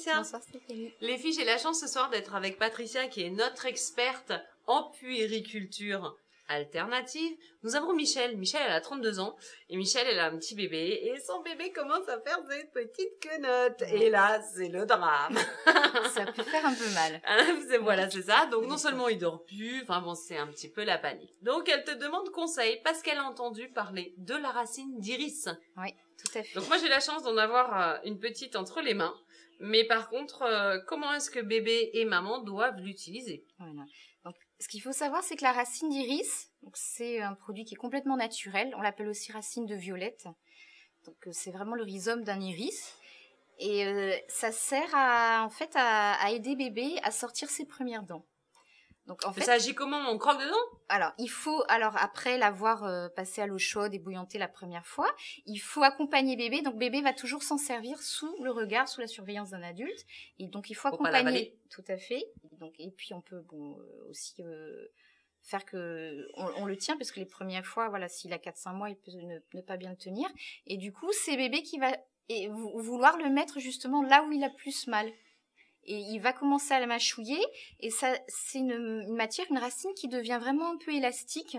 Patricia. Bonsoir Stéphanie. Les filles, j'ai la chance ce soir d'être avec Patricia qui est notre experte en puériculture alternative. Nous avons Michel. Michel, elle a 32 ans. Et Michel, elle a un petit bébé. Et son bébé commence à faire des petites quenottes. Et là, c'est le drame. Ça peut faire un peu mal. Voilà, c'est ça. Donc, non seulement il dort plus, enfin bon, c'est un petit peu la panique. Donc, elle te demande conseil parce qu'elle a entendu parler de la racine d'iris. Oui, tout à fait. Donc, moi, j'ai la chance d'en avoir une petite entre les mains. Mais par contre, comment est-ce que bébé et maman doivent l'utiliser? Voilà. Donc, ce qu'il faut savoir, c'est que la racine d'iris, c'est un produit qui est complètement naturel. On l'appelle aussi racine de violette. Donc, c'est vraiment le rhizome d'un iris. Et ça sert à aider bébé à sortir ses premières dents. Donc, en fait, ça agit comment? On croque dedans? Alors après l'avoir passé à l'eau chaude et bouillanté la première fois, il faut accompagner bébé. Donc bébé va toujours s'en servir sous le regard, sous la surveillance d'un adulte. Et donc il faut Faut pas accompagner. l'avaler. Tout à fait. Donc et puis on peut aussi faire que on le tient parce que les premières fois, voilà, s'il a 4-5 mois, il peut ne pas bien le tenir. Et du coup, c'est bébé qui va vouloir le mettre justement là où il a plus mal. Et il va commencer à la mâchouiller. Et ça, c'est une matière, une racine qui devient vraiment un peu élastique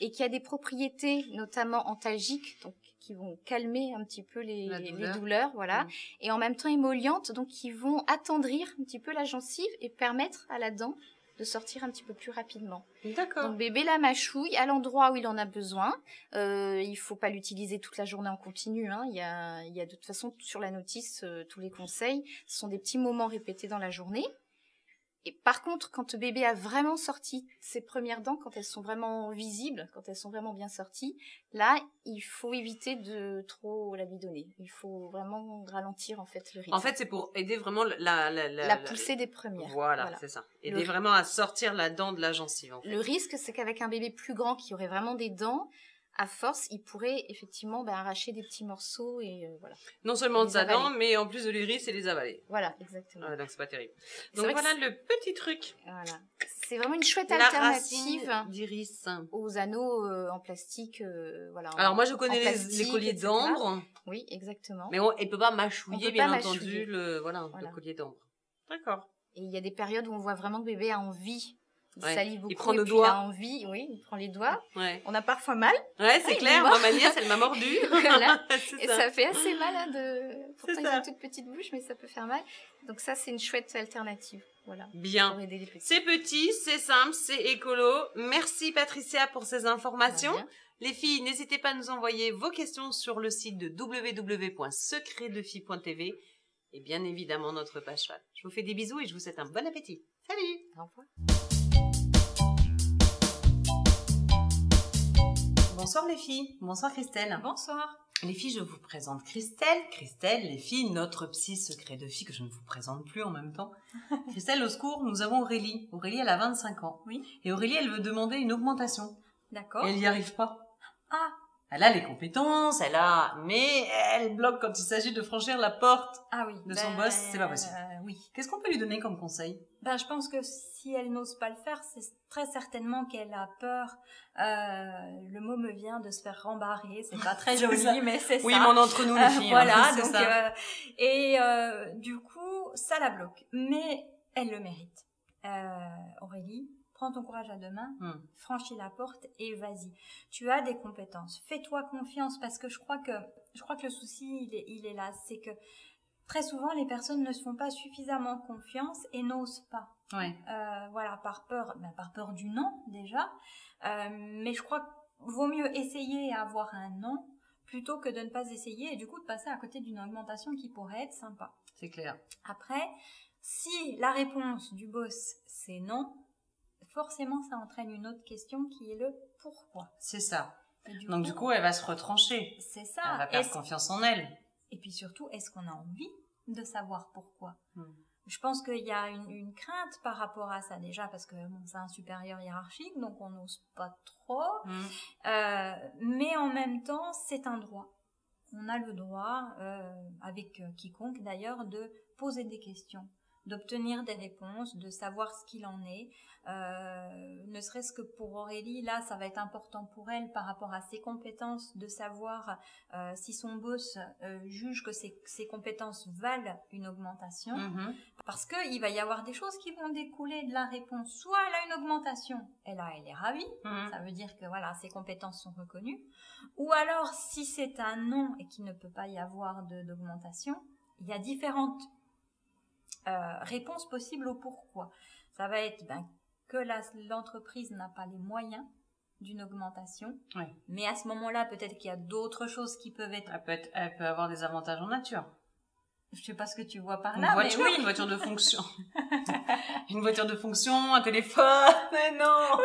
et qui a des propriétés notamment antalgiques, donc qui vont calmer un petit peu les douleurs, voilà. Et en même temps émollientes, donc qui vont attendrir un petit peu la gencive et permettre à la dent de sortir un petit peu plus rapidement. D'accord. Donc bébé la mâchouille à l'endroit où il en a besoin. Il faut pas l'utiliser toute la journée en continu. Hein. Il y a de toute façon sur la notice tous les conseils. Ce sont des petits moments répétés dans la journée. Et par contre, quand bébé a vraiment sorti ses premières dents, quand elles sont vraiment visibles, quand elles sont vraiment bien sorties, là, il faut éviter de trop la bidonner. Il faut vraiment ralentir en fait le rythme. En fait, c'est pour aider vraiment la poussée des premières. Voilà. C'est ça. Aider vraiment à sortir la dent de la gencive. En fait. Le risque, c'est qu'avec un bébé plus grand qui aurait vraiment des dents, à force, il pourrait effectivement arracher des petits morceaux et voilà. Non seulement de sa dent, mais en plus de l'iris et les avaler. Voilà, exactement. Donc c'est pas terrible. Donc voilà le petit truc. Voilà. C'est vraiment une chouette alternative d'iris aux anneaux en plastique. Voilà. Alors moi je connais les colliers d'ambre. Oui, exactement. Mais elle peut pas mâchouiller, bien entendu, le collier d'ambre. D'accord. Et il y a des périodes où on voit vraiment que bébé a envie. Il salive beaucoup. Il prend nos doigts. doigts. Il a envie, il prend les doigts. Ouais. On a parfois mal. Ouais, c'est clair. Moi, ma nièce, elle m'a mordu. Voilà. Et ça fait assez mal Pourtant, ils ont une toute petite bouche, mais ça peut faire mal. Donc ça, c'est une chouette alternative. Voilà. Bien. Pour aider les petits. C'est petit, c'est simple, c'est écolo. Merci Patricia pour ces informations. Les filles, n'hésitez pas à nous envoyer vos questions sur le site de www.secretdefille.tv et bien évidemment notre page fan. Je vous fais des bisous et je vous souhaite un bon appétit. Salut. Au revoir. Bonsoir les filles. Bonsoir Christelle. Bonsoir. Les filles, je vous présente Christelle. Christelle, les filles, notre psy secret de fille que je ne vous présente plus en même temps. Christelle, au secours, nous avons Aurélie. Aurélie, elle a 25 ans. Oui. Et Aurélie, elle veut demander une augmentation. D'accord. Et elle n'y arrive pas. Ah. Elle a les compétences, mais elle bloque quand il s'agit de franchir la porte de son boss, c'est pas possible. Oui. Qu'est-ce qu'on peut lui donner comme conseil? Je pense que si elle n'ose pas le faire, c'est très certainement qu'elle a peur. Le mot me vient de se faire rembarrer. C'est pas très joli, mais c'est ça. Oui, mais on est entre nous les filles. Voilà, donc ça. Du coup, ça la bloque. Mais elle le mérite. Aurélie, prends ton courage à deux mains, franchis la porte et vas-y. Tu as des compétences. Fais-toi confiance parce que je crois que le souci, il est là. C'est que très souvent, les personnes ne se font pas suffisamment confiance et n'osent pas. Ouais. Voilà, par peur du non, déjà. Mais je crois qu'il vaut mieux essayer et avoir un non plutôt que de ne pas essayer et du coup de passer à côté d'une augmentation qui pourrait être sympa. C'est clair. Après, si la réponse du boss, c'est non, forcément, ça entraîne une autre question qui est le pourquoi. C'est ça. Donc du coup, elle va se retrancher. C'est ça. Elle va perdre confiance en elle. Et puis surtout, est-ce qu'on a envie de savoir pourquoi? Je pense qu'il y a une crainte par rapport à ça déjà, parce que c'est un supérieur hiérarchique, donc on n'ose pas trop. Mais en même temps, c'est un droit. On a le droit, avec quiconque d'ailleurs, de poser des questions, d'obtenir des réponses, de savoir ce qu'il en est. Ne ne serait-ce que pour Aurélie, là, ça va être important pour elle par rapport à ses compétences, de savoir si son boss juge que ses compétences valent une augmentation. Parce qu'il va y avoir des choses qui vont découler de la réponse. Soit elle a une augmentation, elle est ravie, ça veut dire que voilà, ses compétences sont reconnues. Ou alors, si c'est un non et qu'il ne peut pas y avoir d'augmentation, il y a différentes réponses possibles au pourquoi. Ça va être que l'entreprise n'a pas les moyens d'une augmentation, mais à ce moment-là, peut-être qu'il y a d'autres choses qui peuvent être... Elle peut avoir des avantages en nature. Je sais pas ce que tu vois par là, mais oui. Une voiture de fonction. Une voiture de fonction, un téléphone, mais non.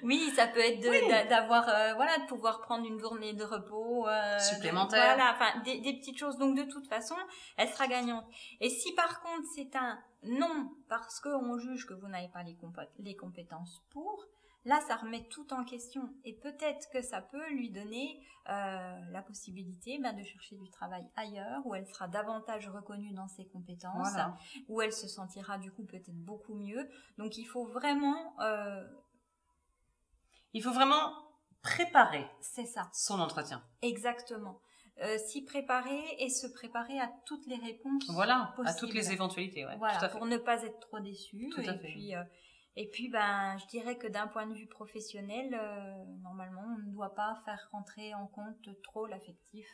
Oui, ça peut être d'avoir, de pouvoir prendre une journée de repos supplémentaire. Des petites choses. Donc de toute façon, elle sera gagnante. Et si par contre c'est un non parce qu'on juge que vous n'avez pas les compétences pour, là ça remet tout en question. Et peut-être que ça peut lui donner la possibilité de chercher du travail ailleurs, où elle sera davantage reconnue dans ses compétences, où elle se sentira du coup peut-être beaucoup mieux. Donc il faut vraiment préparer son entretien. Exactement. S'y préparer et se préparer à toutes les réponses possibles. À toutes les éventualités. Voilà, tout à fait. Pour ne pas être trop déçu. Tout à fait. Et puis, je dirais que d'un point de vue professionnel, normalement, on ne doit pas faire rentrer en compte trop l'affectif.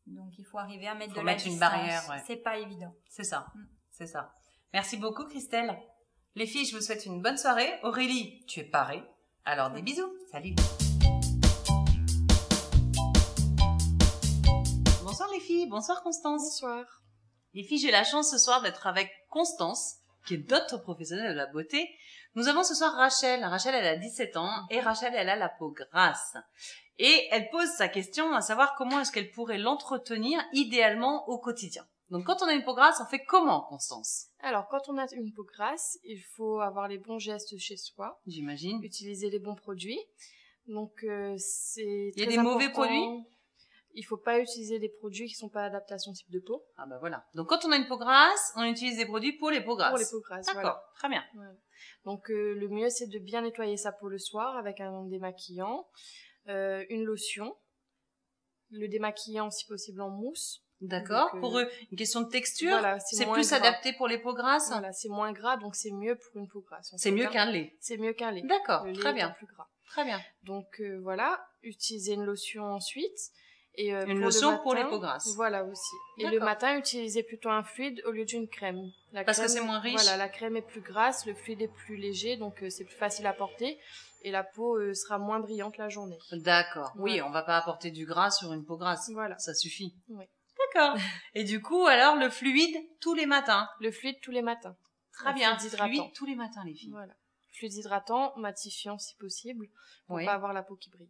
Donc, il faut arriver à mettre mettre une barrière. C'est pas évident. C'est ça. C'est ça. Merci beaucoup, Christelle. Les filles, je vous souhaite une bonne soirée. Aurélie, tu es parée. Alors, des bisous. Salut. Bonsoir les filles. Bonsoir Constance. Bonsoir. Les filles, j'ai la chance ce soir d'être avec Constance, qui est notre professionnelle de la beauté. Nous avons ce soir Rachel. Rachel, elle a 17 ans et Rachel, elle a la peau grasse. Et elle pose sa question à savoir comment est-ce qu'elle pourrait l'entretenir idéalement au quotidien. Donc, quand on a une peau grasse, on fait comment, Constance ? Alors, quand on a une peau grasse, il faut avoir les bons gestes chez soi. J'imagine. Utiliser les bons produits. Donc, c'est très important. Il y a des mauvais produits ? Il faut pas utiliser des produits qui sont pas adaptés à son type de peau. Ah bah voilà. Donc, quand on a une peau grasse, on utilise des produits pour les peaux grasses. Pour les peaux grasses, D'accord, voilà. Très bien. Voilà. Donc, le mieux, c'est de bien nettoyer sa peau le soir avec un démaquillant, une lotion, le démaquillant, si possible, en mousse. D'accord. Donc, pour eux, une question de texture, voilà, c'est plus gras. Adapté pour les peaux grasses. Voilà, c'est moins gras, donc c'est mieux pour une peau grasse. C'est mieux qu'un lait. C'est mieux qu'un lait. D'accord, le lait très bien. Plus gras. Très bien. Donc voilà, utiliser une lotion ensuite. Et, une lotion pour les peaux grasses. Voilà aussi. Et le matin, utiliser plutôt un fluide au lieu d'une crème. Parce que c'est moins riche. Voilà, la crème est plus grasse, le fluide est plus léger, donc c'est plus facile à porter. Et la peau sera moins brillante la journée. D'accord. Voilà. Oui, on va pas apporter du gras sur une peau grasse. Voilà. Ça suffit. Oui. D'accord. Et du coup, alors, le fluide tous les matins. Le fluide tous les matins. Très bien. Fluide tous les matins, les filles. Voilà. Fluide hydratant, matifiant si possible, pour pas avoir la peau qui brille.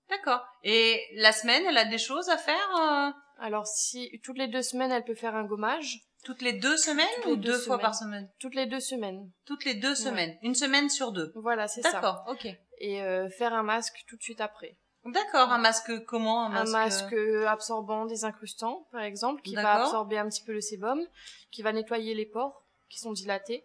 D'accord. Et la semaine, elle a des choses à faire Alors, si toutes les 2 semaines, elle peut faire un gommage. Toutes les 2 semaines ou 2 fois par semaine? Toutes les 2 semaines. Toutes les 2 semaines. Une semaine sur 2. Voilà, c'est ça. D'accord, ok. Et faire un masque tout de suite après. D'accord, un masque comment? Un masque absorbant, désincrustant, par exemple, qui va absorber un petit peu le sébum, qui va nettoyer les pores qui sont dilatés.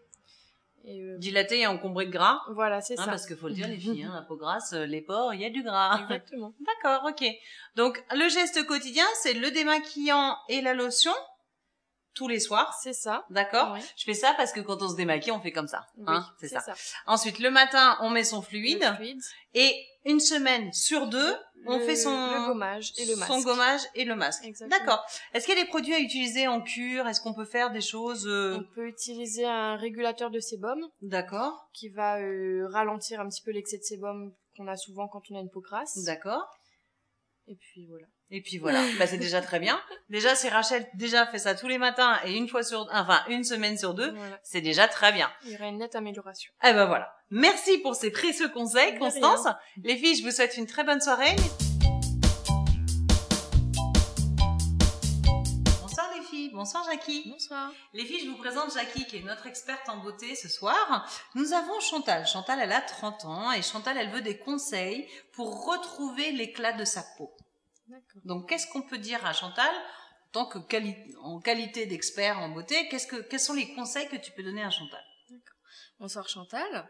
Dilaté et encombré de gras. Voilà, c'est ça. Parce qu'il faut le dire, les filles, la peau grasse, les pores, il y a du gras. Exactement. D'accord, ok. Donc, le geste quotidien, c'est le démaquillant et la lotion tous les soirs. C'est ça. D'accord. Oui. Je fais ça parce que quand on se démaquille, on fait comme ça. Oui, c'est ça. Ensuite, le matin, on met son fluide. Le fluide. Et une semaine sur 2, on fait le gommage et le masque. Son gommage et le masque. Exactement. D'accord. Est-ce qu'il y a des produits à utiliser en cure? Est-ce qu'on peut faire des choses On peut utiliser un régulateur de sébum. D'accord. Qui va ralentir un petit peu l'excès de sébum qu'on a souvent quand on a une peau grasse. D'accord. Et puis voilà. Et puis voilà, c'est déjà très bien. Déjà, si Rachel fait ça tous les matins et une semaine sur 2, c'est déjà très bien. Il y aura une nette amélioration. Eh ben voilà. Merci pour ces précieux conseils, Constance. Les filles, je vous souhaite une très bonne soirée. Bonsoir les filles, bonsoir Jackie. Bonsoir. Les filles, je vous présente Jackie qui est notre experte en beauté ce soir. Nous avons Chantal. Chantal, elle a 30 ans et Chantal, elle veut des conseils pour retrouver l'éclat de sa peau. Donc, qu'est-ce qu'on peut dire à Chantal en tant que qualité d'expert en beauté? Quels sont les conseils que tu peux donner à Chantal? Bonsoir Chantal.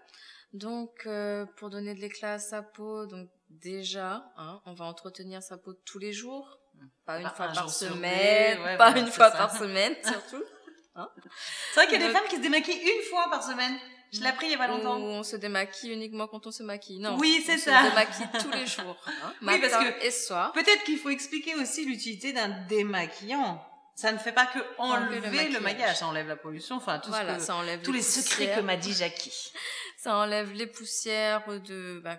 Donc, pour donner de l'éclat à sa peau, donc déjà, hein, on va entretenir sa peau tous les jours, pas une fois par semaine, pas une fois par semaine surtout. Hein. C'est vrai qu'il y a des femmes qui se démaquillent une fois par semaine. Je l'ai appris il y a pas longtemps. Ou on se démaquille uniquement quand on se maquille. Non. Oui, c'est ça. On se démaquille tous les jours. Hein, oui, matin parce que et soir. Peut-être qu'il faut expliquer aussi l'utilité d'un démaquillant. Ça ne fait pas que enlever le maquillage, ça enlève la pollution, enfin tout voilà, ça enlève tous les secrets que m'a dit Jackie. Ça enlève les poussières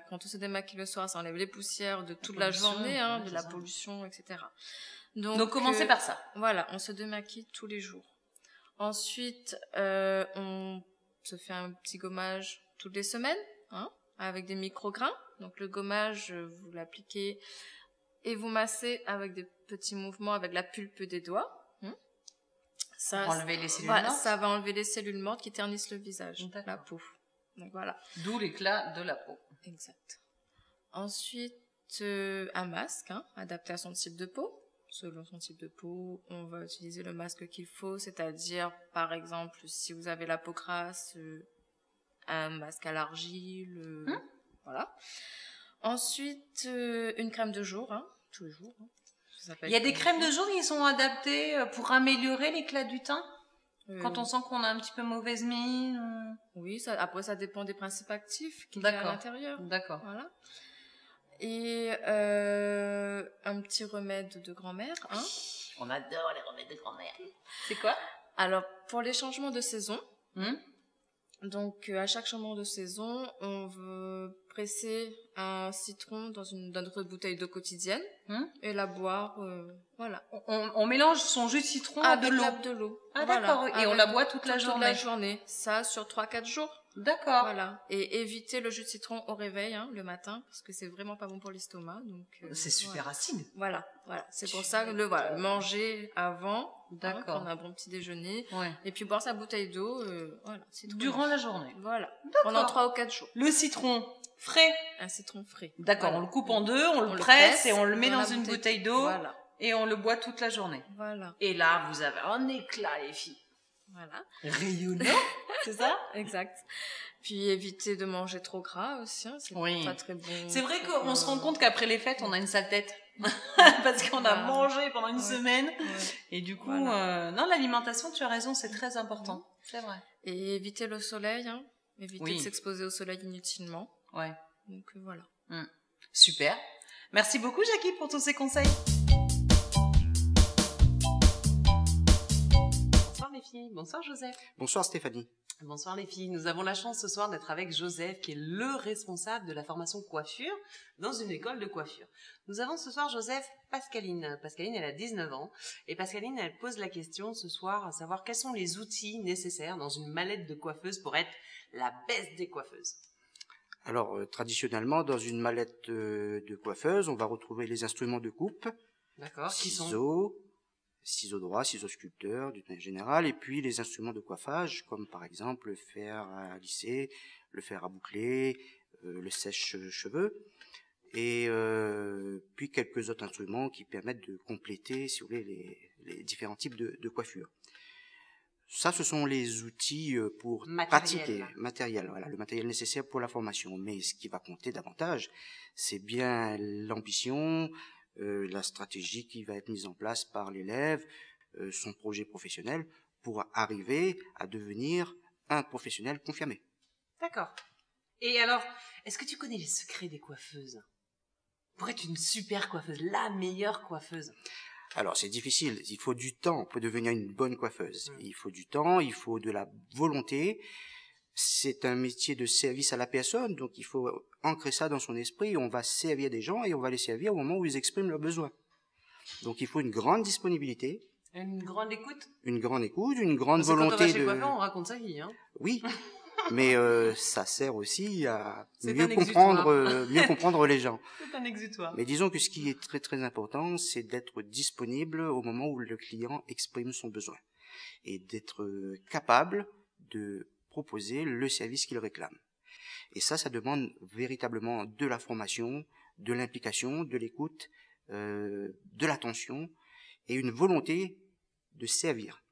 quand on se démaquille le soir, ça enlève les poussières de toute la journée, hein, de la pollution, etc. Donc commencez par ça. Voilà, on se démaquille tous les jours. Ensuite, on se fait un petit gommage toutes les semaines, hein, avec des micro-grains. Donc le gommage, vous l'appliquez et vous massez avec des petits mouvements avec la pulpe des doigts. Ça va enlever les cellules mortes. Ça va enlever les cellules mortes qui ternissent le visage, la peau. Donc voilà. D'où l'éclat de la peau. Exact. Ensuite, un masque, hein, adapté à son type de peau. Selon son type de peau, on va utiliser le masque qu'il faut, c'est-à-dire, par exemple, si vous avez la peau grasse, un masque à l'argile, voilà. Ensuite, une crème de jour, hein, tous les jours. Hein. Il y a des crèmes de jour qui sont adaptées pour améliorer l'éclat du teint quand on sent qu'on a un petit peu mauvaise mine. Oui, après ça dépend des principes actifs qu'il y a à l'intérieur. D'accord. Voilà. Et un petit remède de grand-mère. Hein. On adore les remèdes de grand-mère. C'est quoi? Alors, pour les changements de saison, donc à chaque changement de saison, on veut presser un citron dans notre bouteille d'eau quotidienne et la boire, voilà. On mélange son jus de citron avec de l'eau. Ah d'accord, et on la boit toute la journée. Toute la journée, ça sur 3-4 jours. D'accord. Voilà. Et éviter le jus de citron au réveil, hein, le matin, parce que c'est vraiment pas bon pour l'estomac. Donc c'est super acide. Voilà. C'est pour ça que manger avant, hein, prendre un bon petit déjeuner, et puis boire sa bouteille d'eau, voilà. Durant la journée. Voilà. Pendant 3 ou 4 jours. Le citron frais. Un citron frais. D'accord. Voilà. On le coupe en deux, on le presse et on le met dans une bouteille d'eau. Voilà. Et on le boit toute la journée. Voilà. Et là, vous avez un éclat, les filles. Voilà. Rayonnant, c'est ça? Exact. Puis éviter de manger trop gras aussi, hein, c'est pas très bon. C'est vrai qu'on se rend compte qu'après les fêtes, on a une sale tête. Parce qu'on a mangé pendant une semaine. Et du coup, non, l'alimentation, tu as raison, c'est très important. C'est vrai. Et éviter le soleil, hein. Éviter de s'exposer au soleil inutilement. Ouais. Donc voilà. Super. Merci beaucoup, Jackie, pour tous ces conseils. Bonsoir les filles, bonsoir Joseph. Bonsoir Stéphanie. Bonsoir les filles, nous avons la chance ce soir d'être avec Joseph qui est le responsable de la formation coiffure dans une école de coiffure. Nous avons ce soir Joseph Pascaline. Pascaline elle a 19 ans et Pascaline elle pose la question ce soir à savoir quels sont les outils nécessaires dans une mallette de coiffeuse pour être la best des coiffeuses. Alors traditionnellement dans une mallette de coiffeuse on va retrouver les instruments de coupe, ciseaux droits, ciseaux sculpteurs d'une manière générale, et puis les instruments de coiffage, comme par exemple le fer à lisser, le fer à boucler, le sèche-cheveux, et puis quelques autres instruments qui permettent de compléter, si vous voulez, les différents types de coiffure. Ça, ce sont les outils pour pratiquer, le matériel nécessaire pour la formation. Mais ce qui va compter davantage, c'est bien l'ambition, la stratégie qui va être mise en place par l'élève, son projet professionnel, pour arriver à devenir un professionnel confirmé. D'accord. Et alors, est-ce que tu connais les secrets des coiffeuses? Pour être une super coiffeuse, la meilleure coiffeuse? Alors, c'est difficile. Il faut du temps pour devenir une bonne coiffeuse. Il faut du temps, il faut de la volonté. C'est un métier de service à la personne, donc il faut ancrer ça dans son esprit. On va servir des gens et on va les servir au moment où ils expriment leurs besoins. Donc il faut une grande disponibilité. Une grande écoute? Une grande écoute, une grande volonté quand on va chez le coiffeur, on raconte sa vie, hein? Oui, mais ça sert aussi à mieux comprendre les gens. C'est un exutoire. Mais disons que ce qui est très très important, c'est d'être disponible au moment où le client exprime son besoin. Et d'être capable de proposer le service qu'il réclame. Et ça demande véritablement de la formation, de l'implication, de l'écoute, de l'attention et une volonté de servir.